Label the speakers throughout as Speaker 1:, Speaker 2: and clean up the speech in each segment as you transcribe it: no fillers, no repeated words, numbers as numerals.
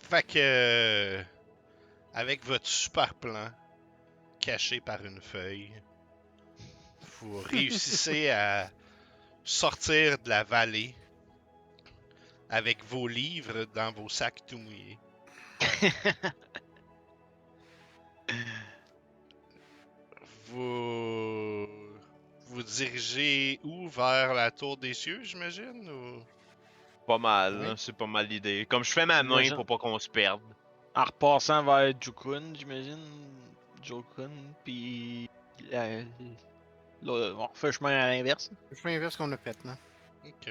Speaker 1: Fait que, avec votre super plan, caché par une feuille, vous réussissez à sortir de la vallée avec vos livres dans vos sacs tout mouillés. Vous vous dirigez où? Vers la tour des cieux, j'imagine? Ou...
Speaker 2: Pas mal,
Speaker 3: Oui.
Speaker 2: là, c'est pas mal l'idée. Comme je fais ma main
Speaker 3: J'imagine.
Speaker 2: pour pas qu'on se perde.
Speaker 3: En repassant vers Jukun, j'imagine. Jokun, puis. Là, on refait le chemin à l'inverse.
Speaker 4: Le chemin inverse qu'on a fait, là.
Speaker 1: Ok.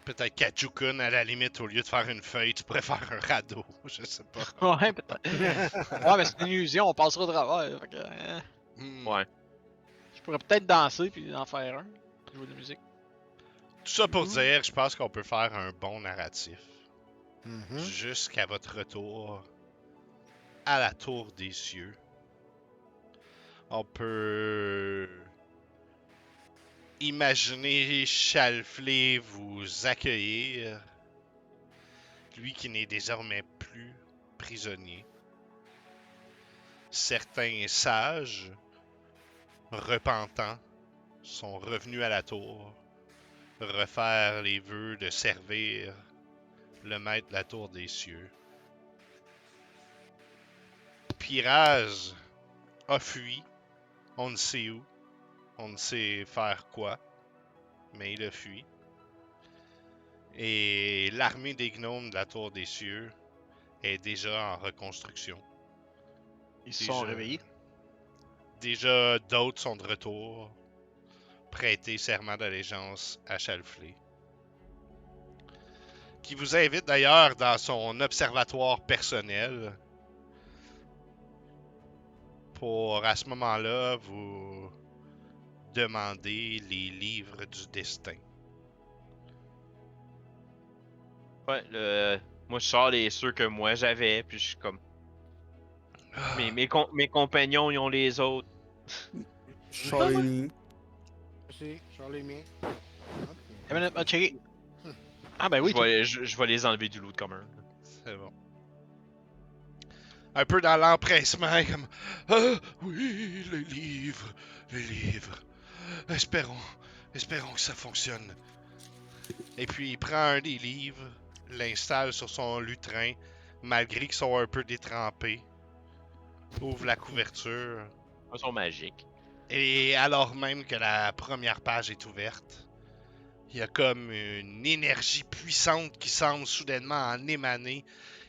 Speaker 1: Peut-être qu'à Jukun, à la limite, au lieu de faire une feuille, tu pourrais faire un radeau. Je sais pas.
Speaker 3: Ouais, peut-être. Ouais, mais c'est une illusion, on passera au travers. Fait que,
Speaker 2: Ouais.
Speaker 3: je pourrais peut-être danser puis en faire un. Jouer de la musique.
Speaker 1: Tout ça pour dire, je pense qu'on peut faire un bon narratif.
Speaker 4: Mhm.
Speaker 1: Jusqu'à votre retour à la tour des cieux. On peut imaginer Chalfley vous accueillir. Lui qui n'est désormais plus prisonnier. Certains sages, repentants, sont revenus à la tour, refaire les vœux de servir le maître de la tour des cieux. Piraz a fui, on ne sait où, on ne sait faire quoi, mais il a fui. Et l'armée des gnomes de la tour des cieux est déjà en reconstruction.
Speaker 3: Ils se sont réveillés.
Speaker 1: Déjà, d'autres sont de retour, prêter serment d'allégeance à Chalfley. Qui vous invite d'ailleurs dans son observatoire personnel pour, à ce moment-là, vous demander les livres du destin.
Speaker 2: Ouais, moi je sors les ceux que moi j'avais, puis je suis comme. Mes compagnons, ils ont les autres.
Speaker 4: Charlie. Si, Charlie miens.
Speaker 3: Une minute, on va checker. Ah, ben oui.
Speaker 2: Je vais les enlever du loot commun.
Speaker 1: C'est bon. Un peu dans l'empressement, comme « Ah, oui, les livres, les livres. Espérons que ça fonctionne. » Et puis, il prend un des livres, l'installe sur son lutrin, malgré qu'ils sont un peu détrempés. Ouvre la couverture.
Speaker 2: Ils sont magiques.
Speaker 1: Et alors même que la première page est ouverte, il y a comme une énergie puissante qui semble soudainement en émaner.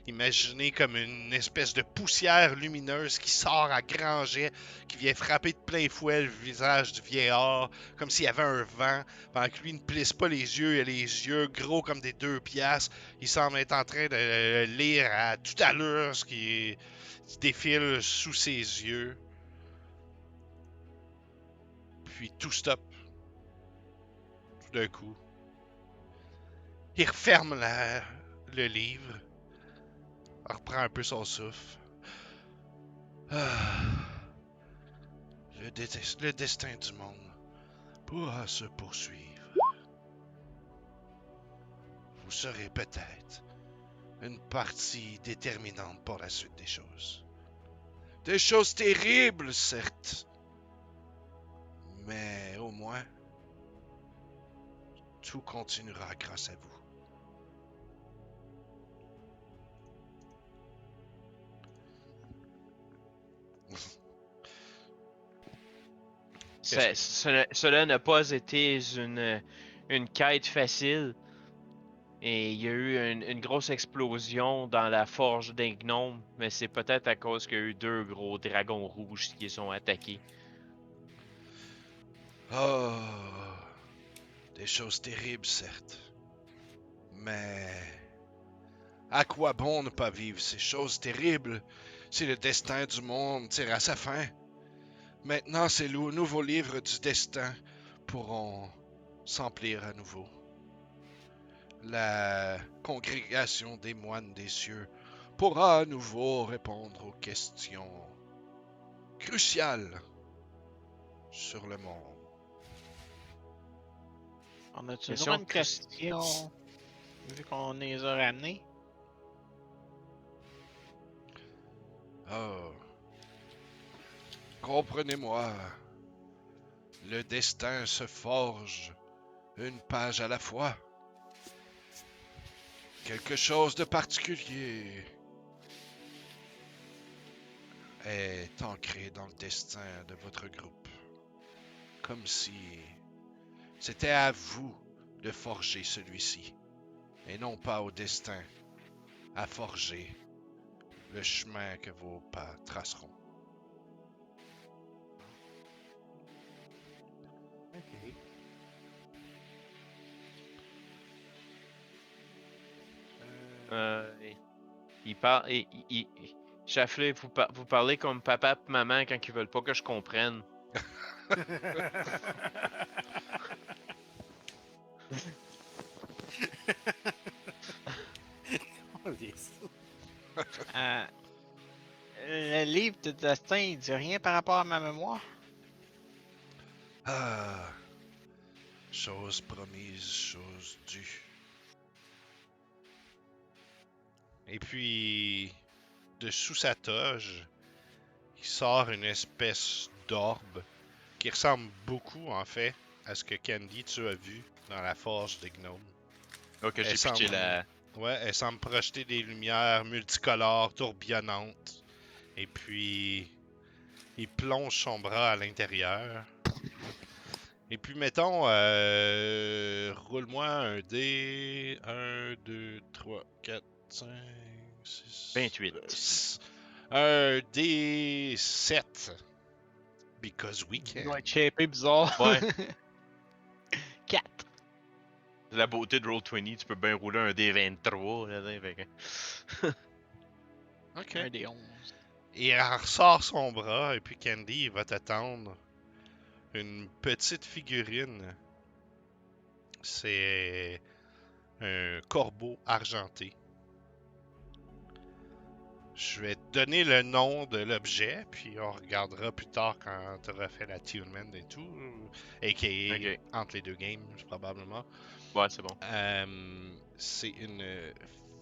Speaker 1: Imaginez comme une espèce de poussière lumineuse qui sort à grands jets, qui vient frapper de plein fouet le visage du vieillard, comme s'il y avait un vent, pendant que lui ne plisse pas les yeux, il a les yeux gros comme des 2 piastres. Il semble être en train de lire à toute allure ce qui défile sous ses yeux. Puis tout stop. Tout d'un coup. Il referme le livre. Reprend un peu son souffle. Ah. Le destin du monde pourra se poursuivre. Vous serez peut-être une partie déterminante pour la suite des choses. Des choses terribles, certes. Mais au moins, tout continuera grâce à vous.
Speaker 2: Cela n'a pas été une quête facile. Et il y a eu une grosse explosion dans la forge d'un gnome, mais c'est peut-être à cause qu'il y a eu 2 gros dragons rouges qui sont attaqués.
Speaker 1: Oh, des choses terribles, certes. Mais à quoi bon ne pas vivre ces choses terribles si le destin du monde tire à sa fin? Maintenant, ces nouveaux livres du destin pourront s'emplir à nouveau. La congrégation des moines des cieux pourra à nouveau répondre aux questions cruciales sur le monde.
Speaker 3: On a-tu
Speaker 2: Question
Speaker 3: vraiment une question? Vu qu'on les a ramenés?
Speaker 1: Oh. Comprenez-moi. Le destin se forge une page à la fois. Quelque chose de particulier est ancré dans le destin de votre groupe. Comme si c'était à vous de forger celui-ci, et non pas au destin à forger le chemin que vos pas traceront.
Speaker 4: Ok.
Speaker 2: Il parle. Chafflé, vous parlez comme papa et maman quand ils veulent pas que je comprenne.
Speaker 4: Oh, yes.
Speaker 3: Euh, le livre de destin, il dit rien par rapport à ma mémoire?
Speaker 1: Ah, chose promise, chose due. Et puis, de sous sa toge, il sort une espèce d'orbe qui ressemble beaucoup, en fait, à ce que Candy, tu as vu dans la forge des gnomes.
Speaker 2: Ok, j'ai
Speaker 1: Elle
Speaker 2: pitché
Speaker 1: semble-
Speaker 2: la.
Speaker 1: Ouais, elle semble projeter des lumières multicolores, tourbillonnantes. Et puis, il plonge son bras à l'intérieur. Et puis, mettons, roule-moi un dé. 1, 2, 3, 4, 5, 6...
Speaker 2: 28.
Speaker 1: Un dé 7. Because we
Speaker 3: Il
Speaker 1: can.
Speaker 3: doit être shapé bizarre.
Speaker 2: Ouais.
Speaker 3: 4.
Speaker 2: C'est la beauté de Roll20, tu peux bien rouler un D23 là-dedans. Fait que...
Speaker 1: Ok.
Speaker 3: Un des 11.
Speaker 1: Et elle ressort son bras, et puis Candy, il va t'attendre une petite figurine. C'est un corbeau argenté. Je vais te donner le nom de l'objet, puis on regardera plus tard quand tu auras fait l'attunement et tout. A.K.A.
Speaker 2: Ok.
Speaker 1: entre les deux games, probablement.
Speaker 2: Ouais, c'est bon.
Speaker 1: C'est une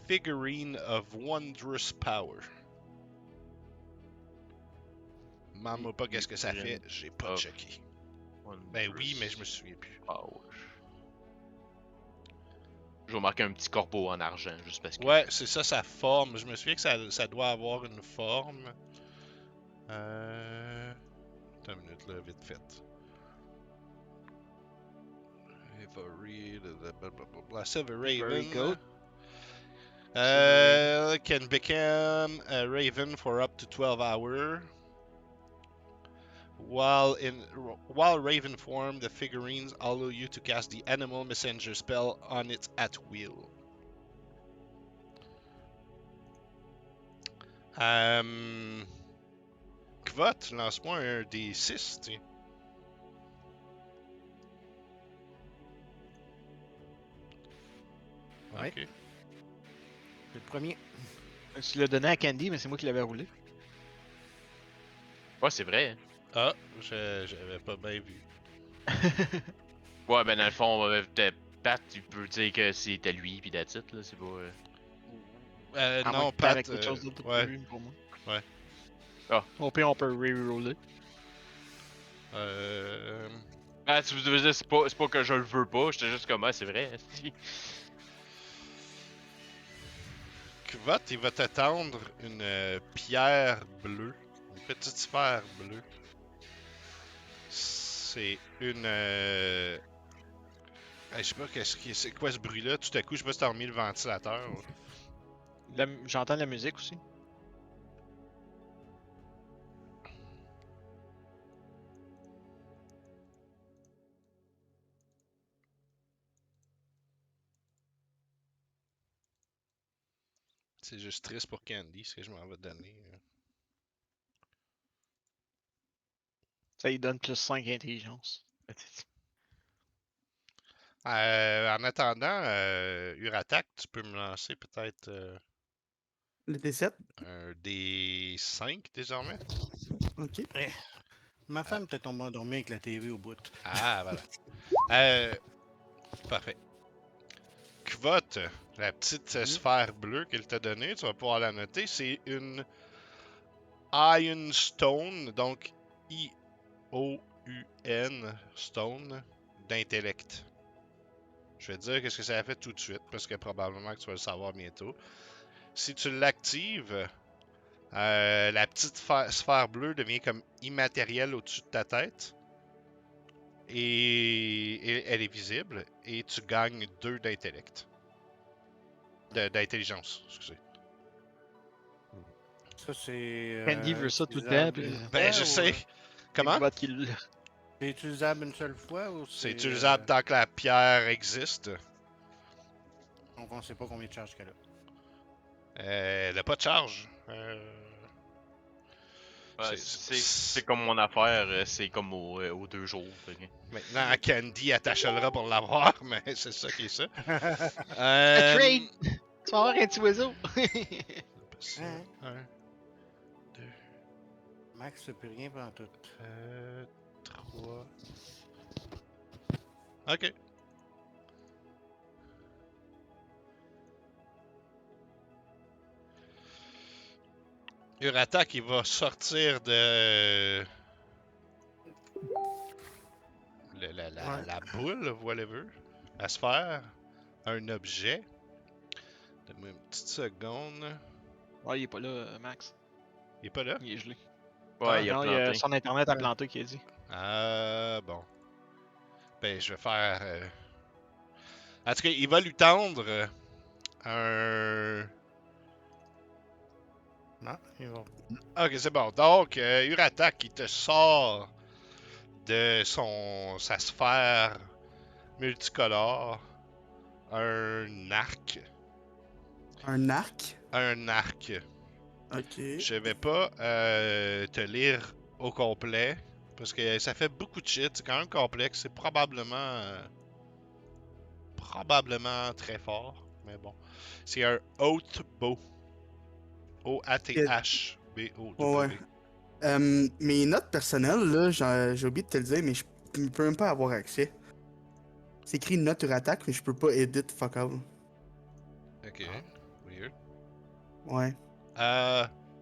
Speaker 1: figurine of wondrous power. Demande-moi pas qu'est-ce que ça fait, j'ai pas
Speaker 2: of
Speaker 1: checké. Ben oui, mais je me souviens plus.
Speaker 2: Power. Je vais marquer un petit corbeau en argent, juste parce que.
Speaker 1: Ouais, c'est ça, sa forme. Je me souviens que ça doit avoir une forme. Attends une minute, là, vite fait. Ivory, blablabla. Silver
Speaker 3: Very
Speaker 1: Raven.
Speaker 3: good.
Speaker 1: Can become a raven for up to 12 hours. While raven form, the figurines allow you to cast the animal messenger spell on it at will. Kvot, lance-moi un D6, tiens.
Speaker 4: Ouais.
Speaker 1: Ok.
Speaker 4: C'est le premier.
Speaker 3: Tu l'as donné à Candy, mais c'est moi qui l'avais roulé.
Speaker 2: Ouais, c'est vrai.
Speaker 1: Ah, j'avais pas bien vu.
Speaker 2: Ouais, ben dans le fond, Pat, tu peux dire que c'était lui, pis that's it, là, c'est pas.
Speaker 3: À moins
Speaker 1: Non,
Speaker 3: que t'avais
Speaker 1: Pat.
Speaker 3: quelque chose d'autre de
Speaker 1: Ouais.
Speaker 3: prévu pour moi.
Speaker 1: Ouais.
Speaker 2: Ah.
Speaker 3: Au pire, on peut reroller.
Speaker 2: Ah, tu veux dire, c'est pas que je le veux pas, j'étais juste comme, ah, c'est vrai.
Speaker 1: Kvot, il va t'attendre une pierre bleue. Une petite sphère bleue. C'est une. Je sais pas c'est quoi ce bruit-là. Tout à coup, je sais pas si t'as remis le ventilateur.
Speaker 3: J'entends la musique aussi.
Speaker 1: C'est juste triste pour Candy, ce que je m'en vais te donner.
Speaker 3: Ça lui donne plus 5 intelligence.
Speaker 1: En attendant, Uratak, tu peux me lancer peut-être
Speaker 5: Le D7.
Speaker 1: un D5 désormais.
Speaker 5: Ok.
Speaker 4: Ma femme était tombée endormie avec la TV au bout.
Speaker 1: Ah, voilà. Parfait. Kvot, la petite sphère bleue qu'elle t'a donnée, tu vas pouvoir la noter, c'est une Ion Stone, donc I-O-U-N, Stone, d'intellect. Je vais te dire qu'est-ce que ça a fait tout de suite, parce que probablement que tu vas le savoir bientôt. Si tu l'actives, la petite sphère bleue devient comme immatérielle au-dessus de ta tête. Et elle est visible. Et tu gagnes 2 d'intellect. D'intelligence, excusez.
Speaker 4: Ça, c'est.
Speaker 3: Candy veut ça tout le temps,
Speaker 4: utilisable
Speaker 3: puis-
Speaker 4: une
Speaker 1: Ben,
Speaker 4: fois
Speaker 1: je
Speaker 4: ou,
Speaker 1: sais. Comment?
Speaker 3: Bot qui l'a.
Speaker 4: C'est utilisable une seule fois ou
Speaker 1: C'est utilisable tant que la pierre existe.
Speaker 4: Donc, on sait pas combien de charges qu'elle a.
Speaker 1: Elle n'a pas de charge.
Speaker 2: Ouais,
Speaker 1: C'est-
Speaker 2: c'est comme mon affaire, c'est comme aux 2 jours. Fait que-
Speaker 1: Maintenant, Candy attachera pour l'avoir, mais c'est ça qui est ça.
Speaker 3: A trade! Tu vas avoir un petit oiseau!
Speaker 4: Hein?
Speaker 1: 1, 2,
Speaker 4: Max, ça peut rien pendant tout.
Speaker 1: 3. Ok. Uratak, il va sortir de. La boule, whatever. La sphère. Un objet. Donne-moi une petite seconde.
Speaker 3: Ouais, il est pas là, Max.
Speaker 1: Il est pas là?
Speaker 3: Il est gelé.
Speaker 2: Ouais, il a
Speaker 3: Non, il a
Speaker 2: planté.
Speaker 3: son internet a planté, qui a dit.
Speaker 1: Bon. Ben, je vais faire. En tout cas, il va lui tendre un.
Speaker 4: Non, il va.
Speaker 1: Ok, c'est bon. Donc, Uratak, il te sort de sa sphère multicolore un arc.
Speaker 5: Un arc.
Speaker 1: Un arc.
Speaker 5: Ok.
Speaker 1: Je vais pas te lire au complet parce que ça fait beaucoup de shit. C'est quand même complexe. C'est probablement très fort. Mais bon. C'est un Oath Bow. O-A-T-H-B-O-W.
Speaker 5: Ouais. Mes notes personnelles, là, j'ai oublié de te le dire, mais je peux même pas avoir accès. C'est écrit note sur attaque, mais je peux pas edit fuck all.
Speaker 1: Ok. Weird.
Speaker 5: Ouais.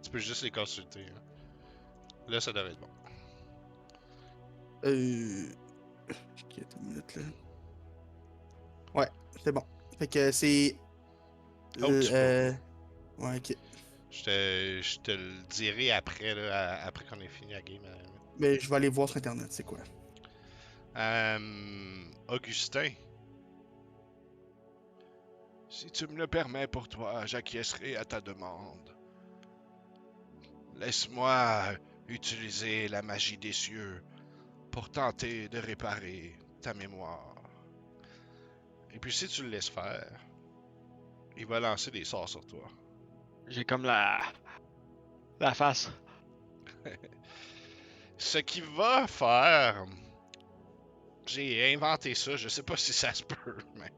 Speaker 1: Tu peux juste les consulter. Hein. Là, ça devrait être bon.
Speaker 5: Ok, attends une minute là. Ouais, c'est bon. Fait que c'est.
Speaker 1: Oath
Speaker 5: Ouais, ok.
Speaker 1: Je te le dirai après, là, après qu'on ait fini la game.
Speaker 5: Mais je vais aller voir sur internet, c'est quoi.
Speaker 1: Augustin. Si tu me le permets pour toi, j'acquiescerai à ta demande. Laisse-moi utiliser la magie des cieux pour tenter de réparer ta mémoire. Et puis si tu le laisses faire, il va lancer des sorts sur toi.
Speaker 3: J'ai comme la face.
Speaker 1: Ce qu'il va faire, j'ai inventé ça, je sais pas si ça se peut, mais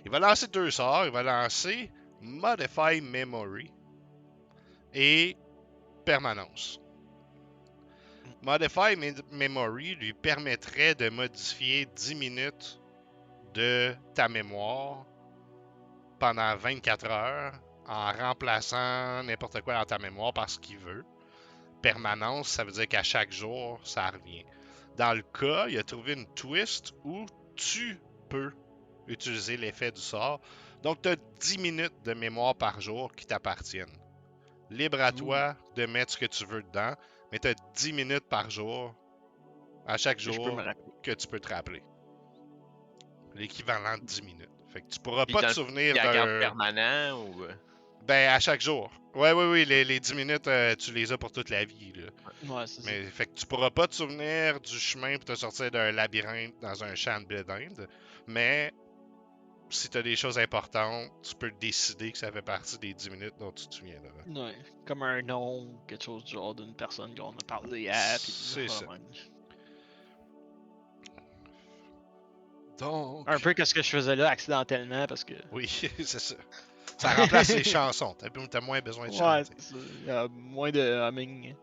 Speaker 1: il va lancer 2 sorts. Il va lancer Modify Memory et Permanence. Modify Memory lui permettrait de modifier 10 minutes de ta mémoire pendant 24 heures en remplaçant n'importe quoi dans ta mémoire par ce qu'il veut. Permanence, ça veut dire qu'à chaque jour, ça revient. Dans le cas, il a trouvé une twist où tu peux utiliser l'effet du sort. Donc, tu as 10 minutes de mémoire par jour qui t'appartiennent. Libre à toi de mettre ce que tu veux dedans, mais tu as 10 minutes par jour, à chaque
Speaker 3: Que je peux
Speaker 1: jour,
Speaker 3: me rappeler.
Speaker 1: que tu peux te rappeler. L'équivalent de 10 minutes. Fait que tu pourras
Speaker 2: Puis
Speaker 1: pas te
Speaker 2: dans le-
Speaker 1: souvenir
Speaker 2: Il la garde
Speaker 1: d'un...
Speaker 2: permanent ou.
Speaker 1: Ben, à chaque jour. Oui, les 10 minutes, tu les as pour toute la vie, là.
Speaker 3: Ouais, c'est ça.
Speaker 1: Mais fait que tu pourras pas te souvenir du chemin pour te sortir d'un labyrinthe dans un champ de blé d'Inde. Mais si t'as des choses importantes, tu peux décider que ça fait partie des 10 minutes dont tu te souviendras.
Speaker 3: Ouais, comme un nom, quelque chose du genre d'une personne qu'on a parlé à, pis
Speaker 1: C'est ça.
Speaker 3: même.
Speaker 1: Donc,
Speaker 3: Un peu que ce que je faisais là accidentellement parce que.
Speaker 1: oui, c'est ça. Ça remplace les chansons. T'as moins besoin de
Speaker 3: Ouais,
Speaker 1: chanter.
Speaker 3: c'est ça. Il y a moins de humming.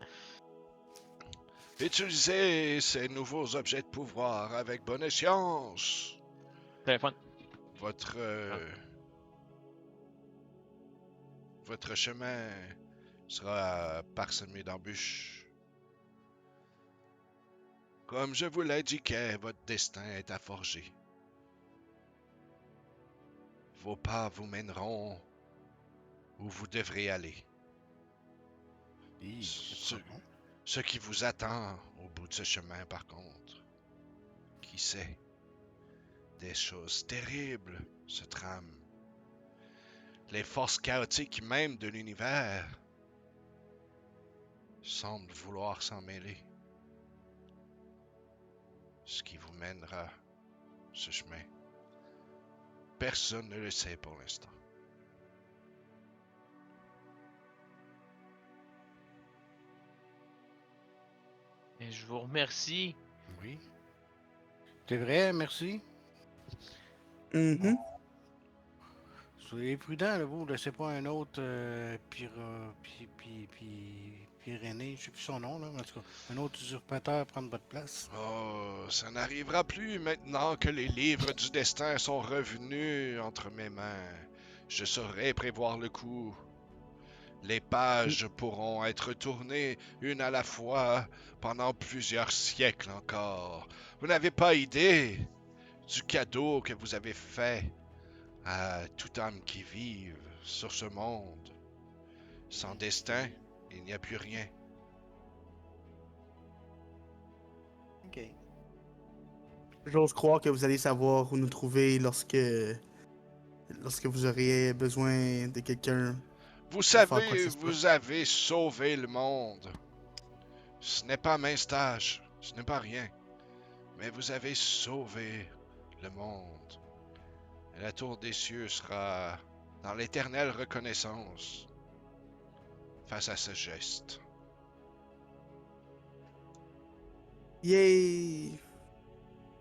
Speaker 1: Utilisez ces nouveaux objets de pouvoir avec bonne escience.
Speaker 3: Téléphone.
Speaker 1: Votre chemin sera parsemé d'embûches. Comme je vous l'indiquais, votre destin est à forger. Vos pas vous mèneront où vous devrez aller.
Speaker 4: Hi,
Speaker 1: Ce,
Speaker 4: c'est pas bon.
Speaker 1: ce qui vous attend au bout de ce chemin, par contre, qui sait, des choses terribles se trament. Les forces chaotiques même de l'univers semblent vouloir s'en mêler. Ce qui vous mènera ce chemin. Personne ne le sait pour l'instant.
Speaker 2: Et je vous remercie.
Speaker 4: Oui. C'est vrai, merci.
Speaker 5: Mhm.
Speaker 4: Soyez prudents, là, vous. Laissez pas un autre Pyrénées, je sais plus son nom, là, mais en tout cas, un autre usurpateur prendre votre place.
Speaker 1: Oh, ça n'arrivera plus maintenant que les livres du destin sont revenus entre mes mains. Je saurai prévoir le coup. Les pages pourront être tournées une à la fois pendant plusieurs siècles encore. Vous n'avez pas idée du cadeau que vous avez fait à toute âme qui vive sur ce monde. Sans destin, il n'y a plus rien.
Speaker 4: Ok.
Speaker 5: J'ose croire que vous allez savoir où nous trouver lorsque vous auriez besoin de quelqu'un.
Speaker 1: Vous
Speaker 5: faire quoi que
Speaker 1: savez,
Speaker 5: ce soit.
Speaker 1: vous avez sauvé le monde. Ce n'est pas main stage, ce n'est pas rien. Mais vous avez sauvé le monde. Et la tour des cieux sera dans l'éternelle reconnaissance face à ce geste.
Speaker 5: Yay!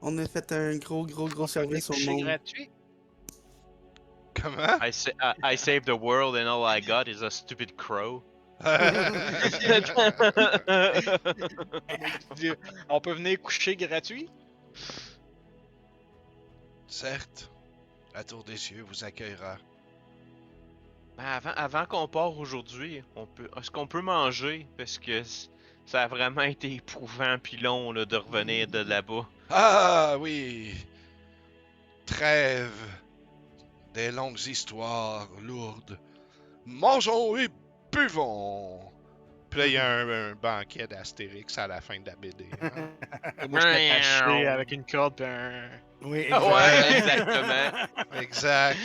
Speaker 5: On a fait un gros service au
Speaker 3: Coucher
Speaker 5: monde.
Speaker 3: gratuit.
Speaker 1: Comment?
Speaker 2: I saved the world and all I got is a stupid crow.
Speaker 3: On peut venir coucher gratuit?
Speaker 1: Certes, la tour des cieux vous accueillera.
Speaker 2: Ben, avant qu'on part aujourd'hui, est-ce qu'on peut manger? Parce que ça a vraiment été éprouvant puis long là, de revenir de là-bas.
Speaker 1: Ah oui! Trêve des longues histoires lourdes. Mangeons et buvons! Puis là, il y a un banquet d'Astérix à la fin de la BD. hein.
Speaker 3: Et moi, je suis attaché avec une corde pis un...
Speaker 4: Oui,
Speaker 2: Ouais, exactement.
Speaker 1: Exact.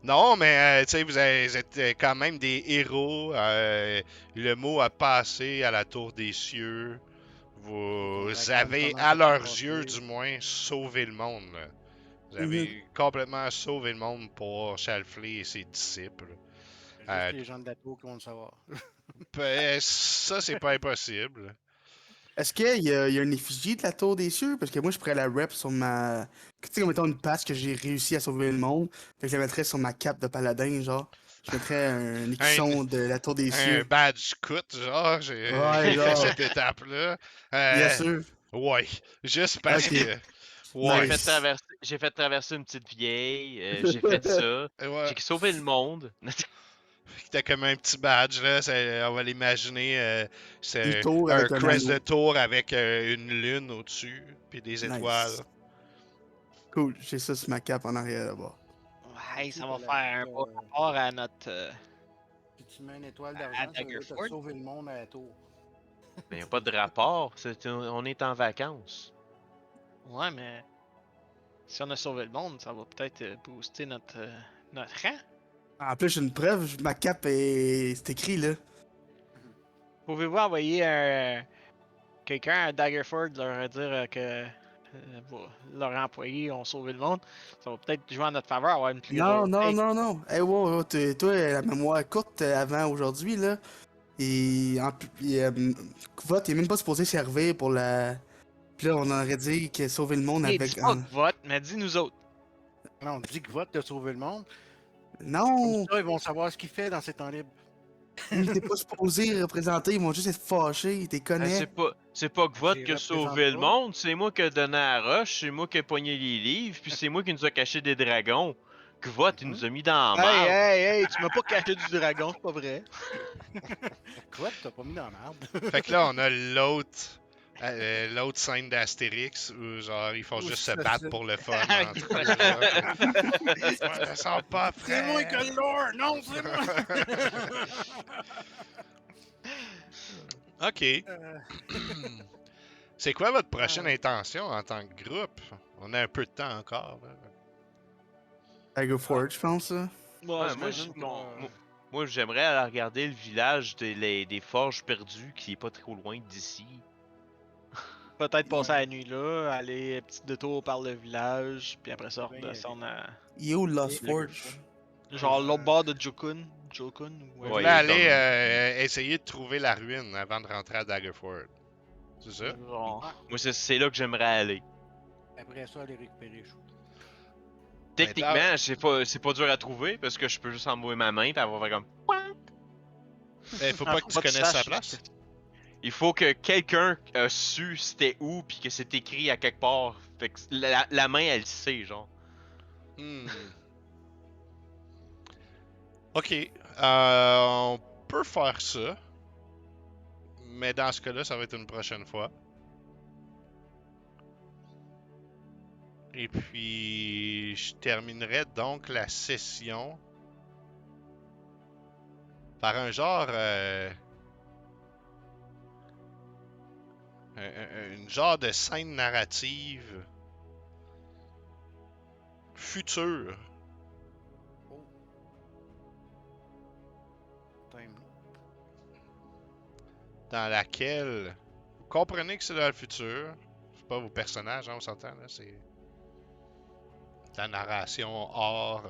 Speaker 1: Non, mais tu sais, vous êtes quand même des héros. Le mot a passé à la tour des cieux. Vous avez, à leurs yeux du moins, sauvé le monde. là. Vous avez complètement sauvé le monde pour Chalfley et ses disciples.
Speaker 4: Juste les gens de la tour qui vont le savoir.
Speaker 1: Ben, ça, c'est pas impossible.
Speaker 5: Est-ce qu'il y a une effigie de la tour des cieux? Parce que moi, je pourrais la rep sur ma. Tu sais, comme mettons une patch que j'ai réussi à sauver le monde. Fait que je la mettrais sur ma cape de paladin, genre. Je mettrais un écusson de la tour des
Speaker 1: Un
Speaker 5: cieux.
Speaker 1: badge coûte, genre, j'ai
Speaker 5: Ouais,
Speaker 1: fait
Speaker 5: genre.
Speaker 1: cette étape-là.
Speaker 5: Bien sûr.
Speaker 1: Ouais, juste parce
Speaker 5: Ok.
Speaker 1: que... Ouais.
Speaker 5: Nice.
Speaker 2: J'ai fait traverser une petite vieille, j'ai fait ça,
Speaker 1: Ouais.
Speaker 2: j'ai sauvé le monde.
Speaker 1: T'as comme un petit badge, là. On va l'imaginer.
Speaker 5: Une
Speaker 1: C'est
Speaker 5: tour
Speaker 1: un
Speaker 5: avec un
Speaker 1: crest de
Speaker 5: anneau.
Speaker 1: tour avec une lune au-dessus, puis des
Speaker 5: Nice.
Speaker 1: étoiles.
Speaker 5: Cool, j'ai ça sur ma cape en arrière là-bas.
Speaker 3: Ouais, ça va faire un bon rapport à notre...
Speaker 4: Si tu mets une étoile
Speaker 3: À
Speaker 4: d'argent, ça veut dire que
Speaker 3: Daggerford?
Speaker 4: t'as sauvé le monde à la tour.
Speaker 2: Mais y a pas de rapport, on est en vacances.
Speaker 3: Ouais, mais... Si on a sauvé le monde, ça va peut-être booster notre rang.
Speaker 5: En plus, j'ai une preuve, ma cape est. C'est écrit là.
Speaker 3: Pouvez-vous envoyer quelqu'un à Daggerford leur dire que leurs employés ont sauvé le monde? Ça va peut-être jouer en notre faveur, avoir une plus
Speaker 5: Non,
Speaker 3: grosse
Speaker 5: non,
Speaker 3: paye.
Speaker 5: non, non. Hey, wow, wow, toi, la mémoire courte avant aujourd'hui, là. Et en plus, Kvot est même pas supposé servir pour la. Puis là, on aurait dit qu'il a sauvé le monde
Speaker 3: Hey,
Speaker 5: avec.
Speaker 3: dis pas que vote, mais dis nous autres.
Speaker 4: Non, on dit que vote de sauver le monde. Comme
Speaker 5: Non!
Speaker 4: ça, ils vont savoir ce qu'il fait dans ses temps libres.
Speaker 5: T'es pas supposé représenter, ils vont juste être fâchés, t'es connais.
Speaker 2: C'est pas que vote
Speaker 4: J'y
Speaker 2: qui a
Speaker 4: représente
Speaker 2: sauvé le
Speaker 4: pas.
Speaker 2: monde, c'est moi qui ai donné la roche, c'est moi qui ai pogné les livres, puis c'est moi qui nous a caché des dragons. Kvot, il nous a mis dans la
Speaker 3: Hey,
Speaker 2: merde.
Speaker 3: hey, hey, tu m'as pas caché du dragon, c'est pas vrai.
Speaker 4: Quoi? T'as pas mis dans la merde?
Speaker 1: Fait que là, on a l'autre scène d'Astérix où genre ils font
Speaker 4: Où
Speaker 1: juste se
Speaker 4: ça,
Speaker 1: battre
Speaker 4: c'est-
Speaker 1: pour le fun entre eux. Genre, ouais, ça sent pas
Speaker 4: C'est moi
Speaker 1: frais.
Speaker 4: qui ai le lore! Non, c'est moi!
Speaker 1: Ok.
Speaker 4: Euh,
Speaker 1: C'est quoi votre prochaine
Speaker 4: Ah.
Speaker 1: intention en tant que groupe? On a un peu de temps encore. Là.
Speaker 5: Tiger Forge, je pense. Ça.
Speaker 3: Moi,
Speaker 2: Ouais, moi,
Speaker 3: j'imagine qu'on.
Speaker 2: moi, j'aimerais aller regarder le village des forges perdues qui est pas trop loin d'ici.
Speaker 3: Peut-être passer
Speaker 4: Ouais.
Speaker 3: la nuit là, aller un petit détour par le village, puis après ça,
Speaker 4: Ben, y
Speaker 3: redescendre à.
Speaker 5: Il est où Lost
Speaker 3: Et-
Speaker 5: Forge?
Speaker 3: Genre l'autre bord de Jokun. Jokun ou.
Speaker 1: Vous
Speaker 2: Ouais,
Speaker 1: voulez
Speaker 2: il est
Speaker 1: aller
Speaker 2: comme-
Speaker 1: essayer de trouver la ruine avant de rentrer à Daggerford. C'est ça?
Speaker 3: Genre.
Speaker 2: Moi, c'est là que j'aimerais aller.
Speaker 4: Après ça, aller récupérer les choux.
Speaker 2: Techniquement, c'est pas dur à trouver parce que je peux juste envoyer ma main et avoir fait comme.
Speaker 1: Ben, faut
Speaker 3: Ah,
Speaker 1: pas
Speaker 3: faut
Speaker 1: que tu
Speaker 3: pas que tu
Speaker 1: connaisses sa
Speaker 3: saches,
Speaker 1: place.
Speaker 2: Il faut que quelqu'un a su c'était où puis que c'est écrit à quelque part. Fait que la main, elle sait, genre.
Speaker 1: Hmm. Ok. On peut faire ça. Mais dans ce cas-là, ça va être une prochaine fois. Et puis, je terminerai donc la session par un genre. Une genre de scène narrative future.
Speaker 4: Oh. Time.
Speaker 1: Dans laquelle vous comprenez que c'est dans le futur. C'est pas vos personnages, hein, on s'entend là, c'est la narration hors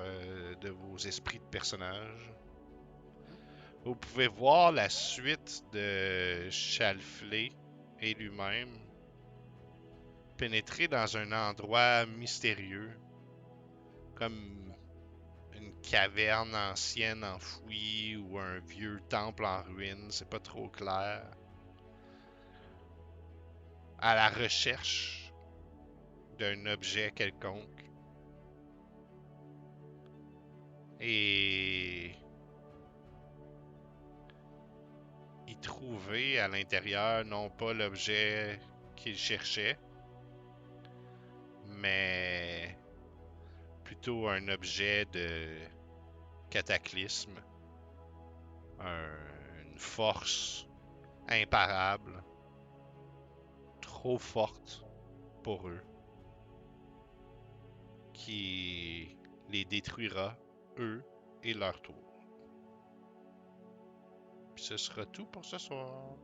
Speaker 1: de vos esprits de personnages. Vous pouvez voir la suite de Chalfley et lui-même pénétrer dans un endroit mystérieux, comme une caverne ancienne enfouie ou un vieux temple en ruine, c'est pas trop clair. À la recherche d'un objet quelconque. Et y trouver à l'intérieur non pas l'objet qu'il cherchait, mais plutôt un objet de cataclysme, une force imparable, trop forte pour eux, qui les détruira, eux et leur tour. Puis ce sera tout pour ce soir.